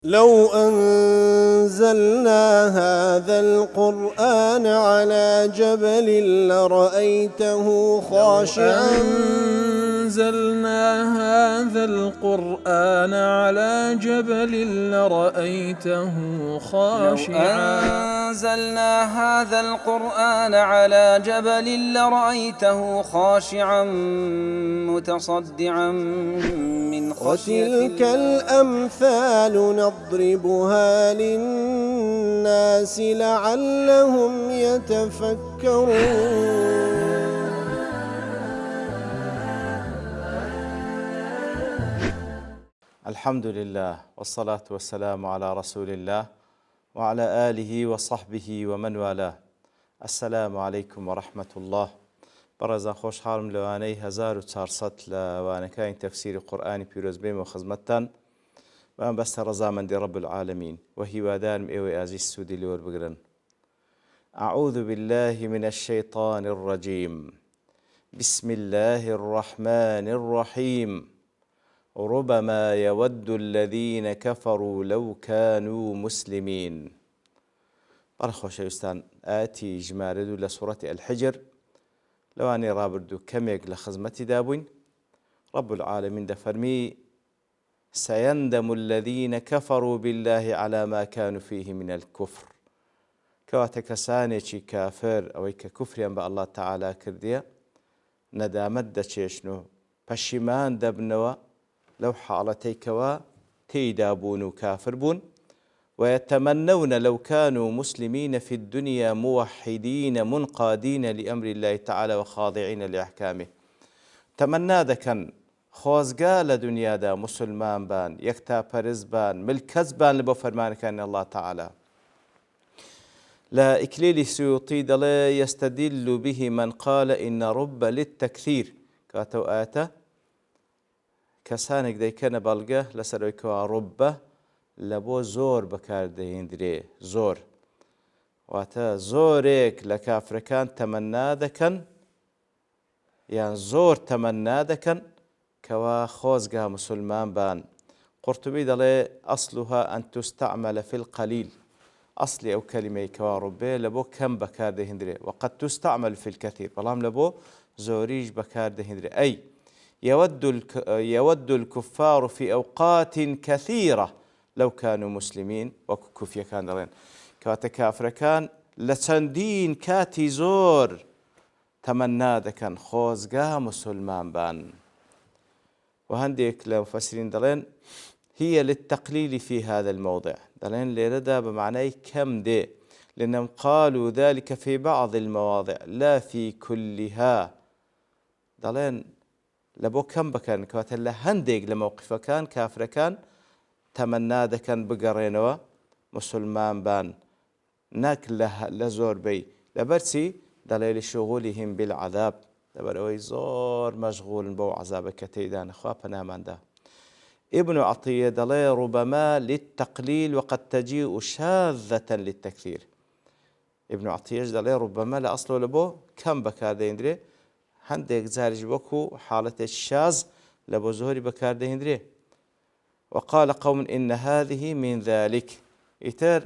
لو أنزلنا هذا القرآن على جبل لرأيته خاشعا أنزلنا هذا القرآن على جبل لرأيته خاشعا أنزلنا هذا القرآن على جبل لرأيته خاشعا متصدعا من خشية وتلك الأمثال نضربها للناس لعلهم يتفكرون. الحمد لله والصلاة والسلام على رسول الله وعلى آله وصحبه ومن والاه. السلام عليكم ورحمة الله. بەڕێزان خۆشحاڵم لەوانەی 1400 لەوانەکانی تەفسیری قورئانی پیرۆز بێمەوە خزمەتتان بەم بەستە ڕەزامەندی رب العالمین و هیوادارم ئێوەی ئازیز سوودی لێوەربگرن. أعوذ بالله من الشيطان الرجيم. بسم الله الرحمن الرحيم. ربما يود الذين كفروا لو كانوا مسلمين. بەڕە خۆشەویستان، ئاەتی ژمارە 2 لە سوورەتی الحجر لەوانەی ڕابردوو کەمێک لە خزمەتی دابووین. رب العالمین دەفەرمی: سيندم الذين كفروا بالله على ما كانوا فيه من الكفر. کەواتە کەسانێکی کافر ئەوەی کە کوفریان بە الله تعالی کردیە نەدامەت دەچێشن و پەشیمان دەبنەوە لەو حاڵەتەی کەوا تێیدا بوون و کافر بوون. ويتمنون لو كانوا مسلمين في الدنيا موحدين منقادين لأمر الله تعالى وخاضعين لأحكامه. تمنا دەکەن خۆزگا لە دنیادا مسلمان بان، یەکتاپەرست بان، ملکەت بان لە بۆ فەرمانەکانی الله تعالى. لا إكليل سيوطي دڵێ: يستدل به من قال إن رب للتكثير. کاتەوە ئاەتە کەسانێک دەیکەنە بەڵگە لەسەرەوەی کەوا ڕوبە لە بۆ زۆر بەکاردەهێنرێ. زۆر واتە زۆرێک لە کافرەکان تەمەنا دەکەن یان زۆر تەمەنا دەکەن کەوا خۆزگا مسلمان بان. قورتوبی دەڵێ: ئەسڵها ئەن تستعمل في القلیل. ئەسڵی ئەو کەلیمەی کەوا ڕوبێ لە بۆ کەم بەکاردەهێنرێ. وقد تستعمل في الكثير، بەڵام لە بۆ زۆریش بەکاردەهێنرێ. ئەی يود الكفار في أوقات كثيرة لو كانوا مسلمين. وەکو کوفیەکان دەڵێن کەواتە کافرەکان لە چەندین کاتی زۆر تەمەنا دەکەن خۆزگا مسلمان بان. و هەندێک لە مفەسرین دەڵێن هي للتقليل في هذا الموضع. دەڵێن لێرەدا بە معنای کەم دێ، لأنهم قالوا ذلك في بعض المواضع لا في كلها. دەڵێن لە بۆ کەم بکەن کەواتە لە هەندێک لە مەوقیفەکان کافرەکان تەمەنا دەکەن بگەڕێنەوە مسلمان بان، نەک لە زۆربەی. لەبەرچی دەڵێ لشغولهم بالعذاب، لەبەر ئەوەی زۆر مەشغولن بەو عەزابە کە تێیدانە. خوا پەناماندا. ابن عطية دەڵێ: ربما للتقليل وقد تجيء شاذة للتكثير. ابن عطية دەڵێ ربما لە ئەسڵ لە بۆ کەم بەکاردەهێنرێ، هەندێک جاریش وەکو حاڵەتێک شاز لە بۆ زۆری بەکاردەهێنرێ. وقال قوم إن هذه من ذلك. ئیتر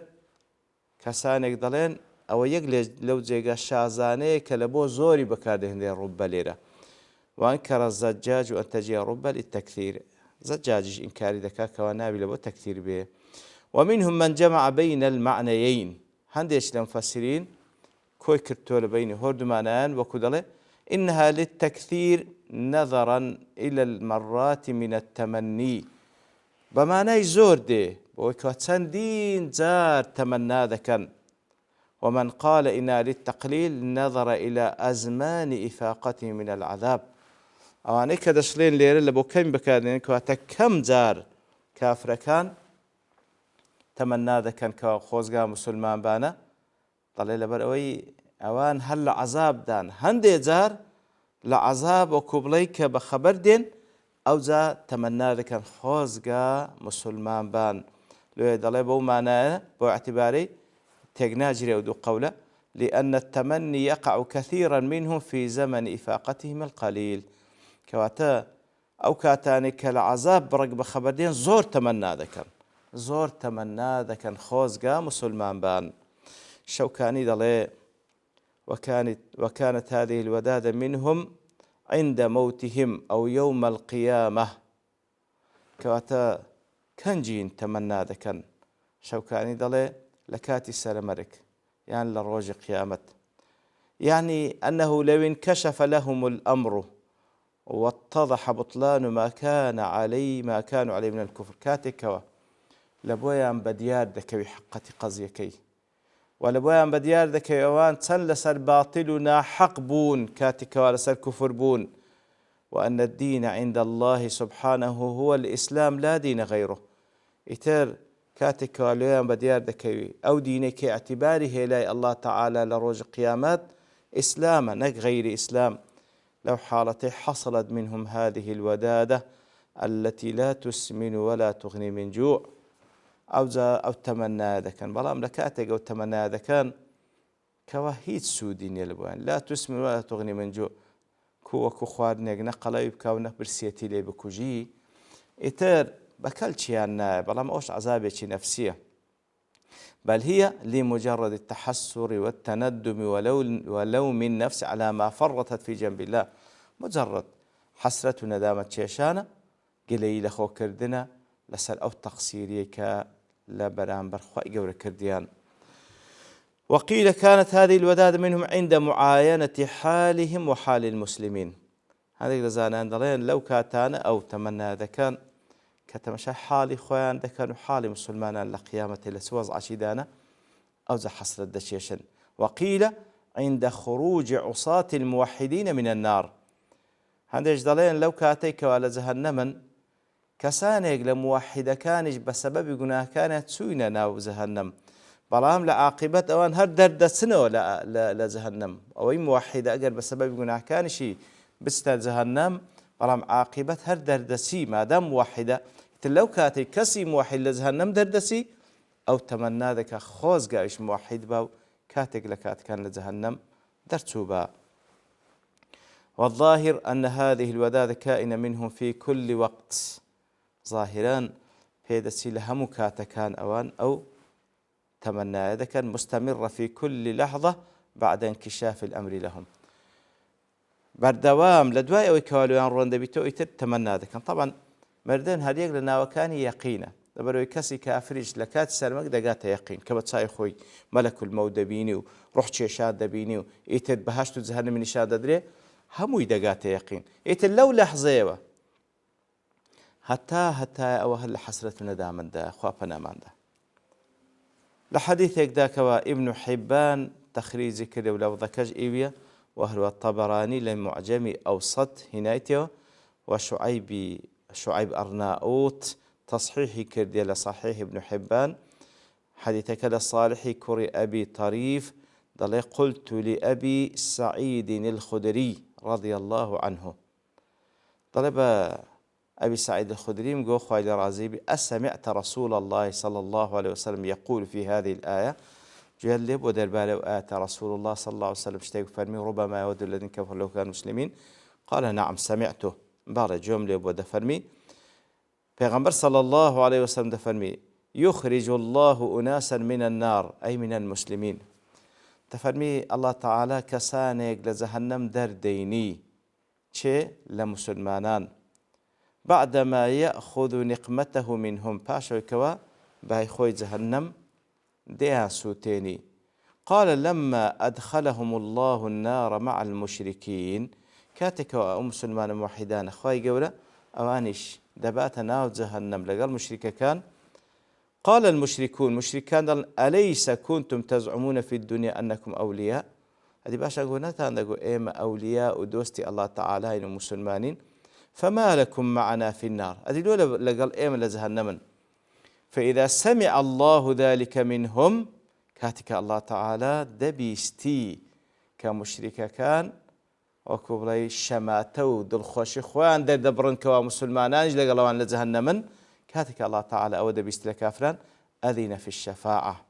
کەسانێک دەڵێن ئەوە یەک لەو جێگە شازانەیە کە لە بۆ زۆری بەکاردەهێنرێ ڕوبە لێرە. وأنكر الزجاج أن تجيء ربة للتكثير. زجاجش إنكاري دەکا کەوا ناوی لە بۆ تەکثیر بێ. ومنهم من جمع بين المعنيين. هەندێک لە مفەسرین کۆی کردتۆ لە بینی هەردوومانیان وەکو دەڵێ إنها للتكثير نظرا إلى المرات من التمني. بەمانای زۆر دێ بۆی کە چەندین جار تەمەنا دەکەن. ومن قال إنها للتقليل نظر إلى أزمان إفاقته من العذاب. ئەوانەی کە دەشڵێن لێرە لە بۆ کەم بەکاردێنن کەواتە کەم جار کافرەکان تەمەنا دەکەن کە خۆزگا مسلمان بانە. دەڵێ لەبەر ئەوەی ئەوان هەر لە عەزابدان، هەندێک جار لە عەزاب وەکو بڵێ کە بەخەبەر دێن ئەوجا تەمەنا دەکەن خۆزگا مسلمان بان. لێ دەڵێ بەو مانایە بۆ اعتیبارەی تێکناگیرێ و دوو قەولە: لأن التمني يقع كثيرا منهم في زمن إفاقتهم القليل. کەواتە ئەو کاتانێک کە لە عەزاب بڕێک بەخەبەر دێن زۆر تەمەنا دەکەن زۆر تەمەنا دەکەن خۆزگا مسلمان بان. شەوکانی دەڵێ وكانت هذه الودادة منهم عند موتهم أو يوم القيامة كواتا كنجين تمنى دكن شوكاني دلي لكاتي سرمرك يعني للروج قيامت يعني أنه لو انكشف لهم الأمر واتضح بطلان ما كانوا عليه من الكفر كاتكوا لبويان بديار دكوي حقة قضيكي ولبويان بديار دكوي اوان تن لسر باطلنا حق بون كاتكوا لسر كفر بون وأن الدين عند الله سبحانه هو الإسلام لا دين غيره إتر كاتكوا لبويان بديار دكوي أو دينك اعتباره لا الله تعالى لروج قيامات إسلاما نك غير إسلام لو حالتي حصلت منهم هذه الودادة التي لا تسمن ولا تغني من جوع أو تمنى هذا كان بلام لكاتك أو تمنى هذا كان كواهيد سودين يلبوان لا تسمن ولا تغني من جوع كو خوارنيك نقلا يبكاو نبرسيتي لي بكوجي إتر بكلشي أنا بلام أوش عذابي نفسية بل هي لمجرد التحسر والتندم ولوم النفس على ما فرطت في جنب الله مجرد حسرة وندامة شيشانة قليل خو كردنا لسر أو تقصيريك لبران برخواء قور كرديان. وقيل كانت هذه الوداد منهم عند معاينة حالهم وحال المسلمين. هذه لزانان دلين لو كاتانا أو تمنى هذا كان كتمشى حالي خوان دكانوا حالي مسلمانا لقيامة لسوز عشيدانا أو زي حصر الدشيشن. وقيل عند خروج عصاة الموحدين من النار. هذا دلين لو كاتيك ولا جهنما كسانيك لموحدة كانش بسبب جناه كانت سوينا ناو جهنم بلام لعاقبة أوان هر درد سنة لجهنم أو أي موحدة أجر بسبب جناه كانشي بستا جهنم بلام عاقبة هر دردسي ما دام موحدة لو كاتي كسي موحد لجهنم دردسي أو تمنى ذاك خوز قايش موحد باو كاتك لكات كان لجهنم درتوبا. والظاهر أن هذه الوداد كائنة منهم في كل وقت ظاهرا هيدسي لهم كاتكان أوان أو تمنى هذا كان مستمرة في كل لحظة بعد انكشاف الأمر لهم بردوام لدواء أو كوالوان روندبيتو تمنى هذا كان طبعا مردين هديك لنا وكان يقينا دبرو يكسي كافريج لكات سلمك دقات يقين كما تصاي خوي ملك الموت دبيني وروح شاد دبيني ويتد بهاشتو زهن من شاد دري همو دقات يقين يتد لو لحظه حتى أو هل حسرة ندامن دا خوابنا مان دا لحديثك ذاك ابن حبان تخريج كده ولو ذكج إيويا وهو الطبراني للمعجم أوسط هنايته شعيب أرناؤوت تصحيح كردي لصحيح ابن حبان حديثك لصالح كري أبي طريف ضل قلت لأبي سعيد الخدري رضي الله عنه طلب أبي سعيد الخدري مقو خوالي رازيبي أسمعت رسول الله صلى الله عليه وسلم يقول في هذه الآية جلب ودربالي وآت رسول الله صلى الله عليه وسلم اشتاق فرمي ربما يود الذين كفروا لو كانوا مسلمين قال نعم سمعته بارا جملة ودفرمي پیغمبر صلى الله عليه وسلم دفرمي يخرج الله أناسا من النار أي من المسلمين تفرمي الله تعالى كسانيك لزهنم درديني چه لمسلمانان بعدما يأخذ نقمته منهم باشو كوا باي خوي جهنم ديها سوتيني قال لما أدخلهم الله النار مع المشركين كاتك مسلمان موحدان خوي قولا أوانيش دبات ناو جهنم لقال مشركة كان قال المشركون مشركان أليس كنتم تزعمون في الدنيا أنكم أولياء هذه باشا قلنا نقول إيما أولياء ودوستي الله تعالى إنه مسلمانين فما لكم معنا في النار هذه الأولى لقال إيما لجهنم فإذا سمع الله ذلك منهم كاتك الله تعالى دبيستي كمشركة كان وكبري شماتو دلخوشي خوان دبرن كوا مسلمانان لقالوان لجهنم كاتك الله تعالى أو دبيست لكافران أذن في الشفاعة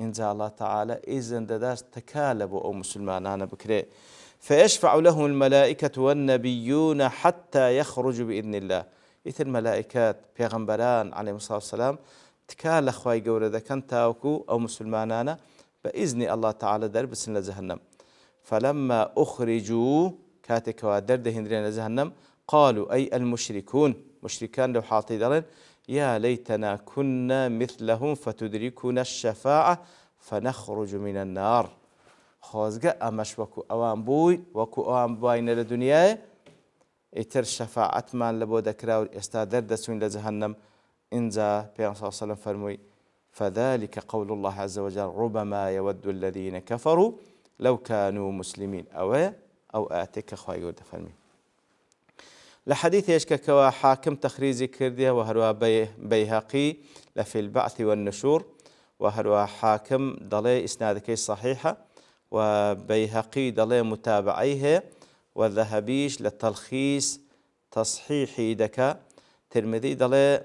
إن جاء الله تعالى إذن داس تكالبوا أو مسلمانان بكري فيشفع لهم الملائكة والنبيون حتى يخرجوا بإذن الله ئیتر مەلائکات پێغەمبەران عەلەیهیموس سەلام تکا لە خوای گەورە دەکەن تاوەکو ئەو مسلمانانە بە ئیزنی ئەڵڵا تەعالە دەربچن لە جەهەنەم. فلما أخرجوا كاتكوا درد هندرين جهنم قالوا أي المشركون مشركان لو حاطي دلن يا ليتنا كنا مثلهم فتدركنا الشفاعة فنخرج من النار. خۆزگە ئەمەش وەکو ئەوان بووی وەکو ئەوان بواینە لە دنیای ئیتر شەفاعەتمان لە بۆ دەکرا و ئێستا دەردەچوین لە جەهەنەم. ئینجا پێغەمبەر صلی الله علیه و سلم فەرمووی فذلك قول الله عز وجل ربما يود الذين كفروا لو كانوا مسلمين أو آتك خواهي قد فرمي لحديث يشككوا حاكم تخريزي كردية وهروا بيهقي لفي البعث والنشور وهروا حاكم ضلي إسنادكي صحيحة وبيهقي ضلي متابعيه والذهبيش للتلخيص تصحيحي دكا ترمذي ضلي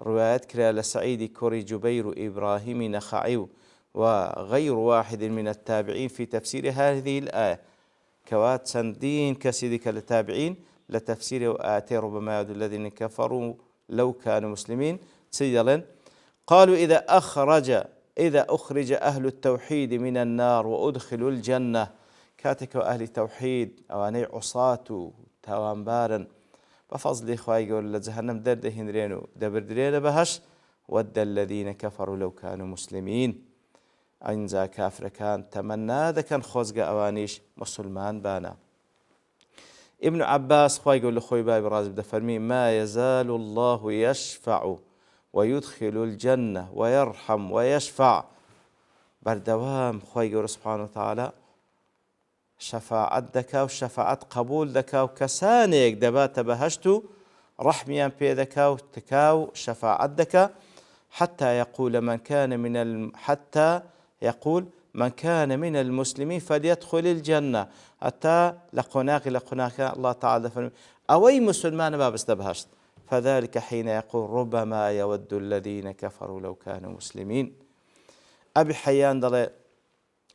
روايات كرا لسعيد كوري جبير إبراهيم نخعي وغير واحد من التابعين في تفسير هذه الآية كوات سندين كسيدك للتابعين لتفسير وآتي ربما يود الذين كفروا لو كانوا مسلمين سيدلن قالوا إذا أخرج أهل التوحيد من النار وأدخلوا الجنة كاتك أهل التوحيد أواني عصاة توانبارا بفضل إخوائي قول لجهنم درد هنرينو دبردرين بهش ود الذين كفروا لو كانوا مسلمين ئەینجا کافرەکان تەمەنا دەکەن خۆزگە ئەوانیش مسلمان بانە. ابن عباس خوای گەورە لە خۆی بای بەڕاز دەفەرمی ما يزال الله يشفع ويدخل الجنة ويرحم ويشفع. بەردەوام خوای گەورە سبحانه وتعالى شەفاعەت دەکا و شەفاعەت قبول دەکا و کەسانێک دەباتە بەهەشت و ڕەحمیان پێ دەکا و تکا و شەفاعەت دەکا حتى يقول من كان من المسلمين فليدخل الجنة حتى لقناق الله تعالى فرمي أوي مسلمان ما بستبهشت فذلك حين يقول ربما يود الذين كفروا لو كانوا مسلمين. أبي حيان ضل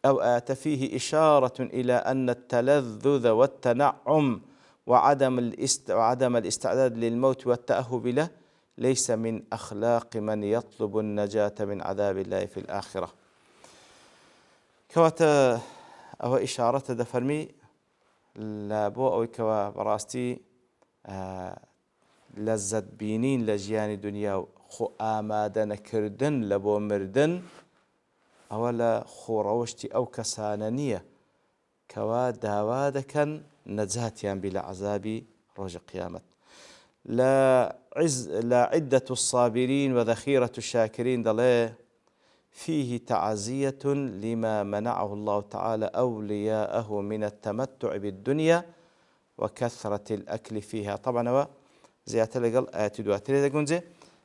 أو آت فيه إشارة إلى أن التلذذ والتنعم وعدم الاستعداد للموت والتأهب له ليس من أخلاق من يطلب النجاة من عذاب الله في الآخرة. كواتا أو إشارة دفرمي لابو أو كوا براستي لذت بينين لجيان دنيا خو آمادن كردن لبو مردن أولا خو روشتي أو كسانانية كوا داوادكن نجاتيان بلا عذاب روج قيامة. لا عدة الصابرين وذخيرة الشاكرين ضليه فيه تعزية لما منعه الله تعالى أولياءه من التمتع بالدنيا وكثرة الأكل فيها. طبعا زيادة لقل آيات دواتري دقونزي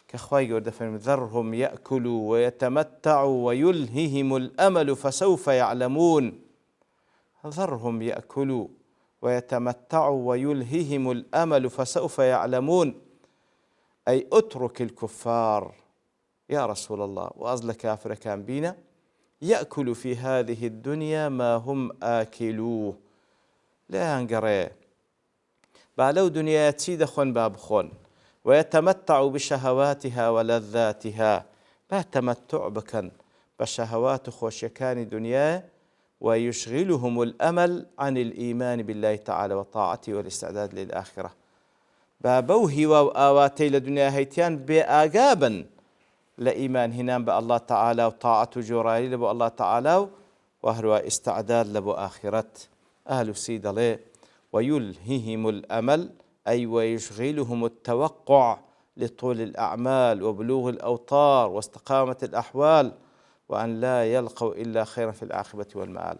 كخواي قرد فهم ذرهم يأكلوا ويتمتعوا ويلههم الأمل فسوف يعلمون. ذرهم يأكلوا ويتمتعوا ويلههم الأمل فسوف يعلمون أي اترك الكفار يا رسول الله وأزل كافر كان بينا يأكل في هذه الدنيا ما هم آكلوه لا ينقري بالو دنيا تسيد خون باب خون ويتمتع بشهواتها ولذاتها ما تمتع بكن بشهوات خوشكان دنيا ويشغلهم الأمل عن الإيمان بالله تعالى وطاعته والاستعداد للآخرة. بابوه وآواتي لدنيا هيتيان بآقابا لإيمان هنام بالله تعالى وطاعة جورالي لبو الله تعالى وهو استعداد لبو آخرة أهل سيد الله. ويلههم الأمل أي ويشغلهم التوقع لطول الأعمال وبلوغ الأوطار واستقامة الأحوال وأن لا يلقوا إلا خيرا في العاقبة والمآل.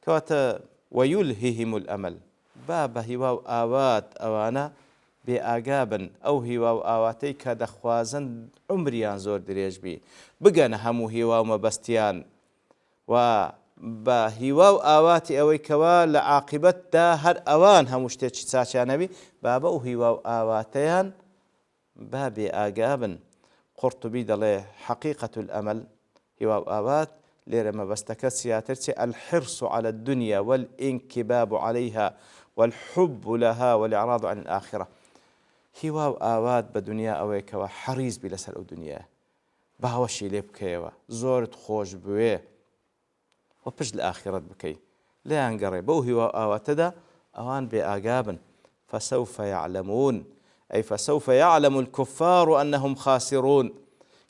كواتا ويلههم الأمل باب هواو آوات أوانا بآقابا أو هواو آواتي كدخوازن عمريان زور دريج بي بقنا همو هواو مبستيان وبهواو آواتي أوي كوا لعاقبة دا هر أوان هموشتيش ساشانا بي بابا هواو آواتيان باب آقابا. قرطبي دلي حقيقة الأمل هواو آوات ليرما بستكت سياترتي الحرص على الدنيا والانكباب عليها والحب لها والإعراض عن الآخرة. هیوا و ئاوات بە دنیا ئەوەیەکەوە حەریز بی لەسەر ئەو دنیا باوەشی لێ بکەیەوە زۆرت خۆش بوێ و پشت لە ئاخرەت بکەی لێیان گەڕێ بەو هیوا و ئاواتەدا ئەوان بێ ئاگابن فسوف يعلمون أي فسوف يعلم الكفار أنهم خاسرون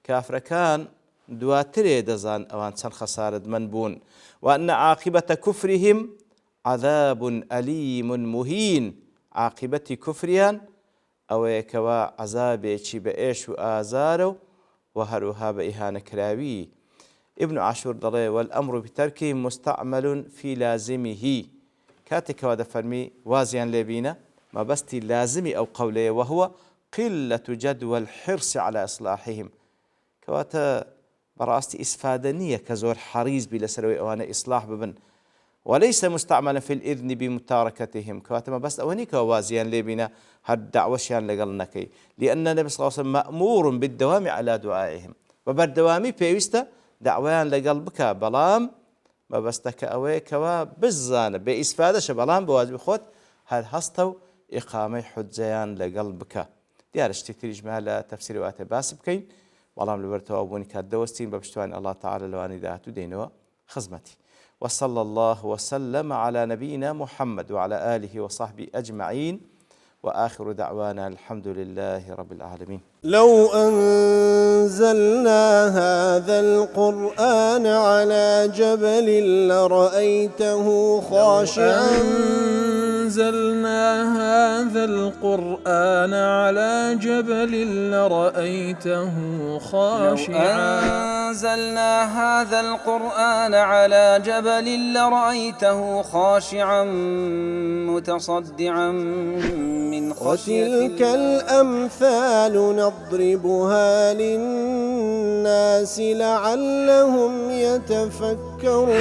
كافركان دواتري دزان أوان سن خسارة منبون وأن عاقبة كفرهم عذاب أليم مهين عاقبة كفريان أو يكوا عذابي بإيش وآزارو وهروها بإهانة كراوي ابن عاشور ضلي والأمر بتركه مستعمل في لازمه كاتك هذا فرمي وازيان لبينا ما بستي لازمي أو قولي وهو قلة جدوى الحرص على إصلاحهم كواتا براستي إسفادنية كزور حريز بلا سروي أوانا إصلاح ببن وليس مستعملا في الإذن بمتاركتهم كواتا ما بس أوانيك وازيان لبينا هاد دعوشيان لقلنكي لأن النبي صلى الله عليه وسلم مأمور بالدوام على دعائهم وبالدوامي بيوستا دعوان لقلبك بلام ما بستك أويكوا بزان بإسفادة بلام بواجب خود هل هستو إقامة حجيان لقلبك ديار اشتكتير إجمالا تفسير وآتي باس بكين والله لبرتوا أبوني كالدوستين ببشتوان الله تعالى لواني ذاتو دينوا خزمتي وصلى الله وسلم على نبينا محمد وعلى آله وصحبه أجمعين وآخر دعوانا الحمد لله رب العالمين لو أنزلنا هذا القرآن على جبل لرأيته خاشعا أنزلنا هذا القرآن على جبل لرأيته خاشعا أنزلنا هذا القرآن على جبل لرأيته خاشعا متصدعا من خشية وتلك الأمثال نضربها للناس لعلهم يتفكرون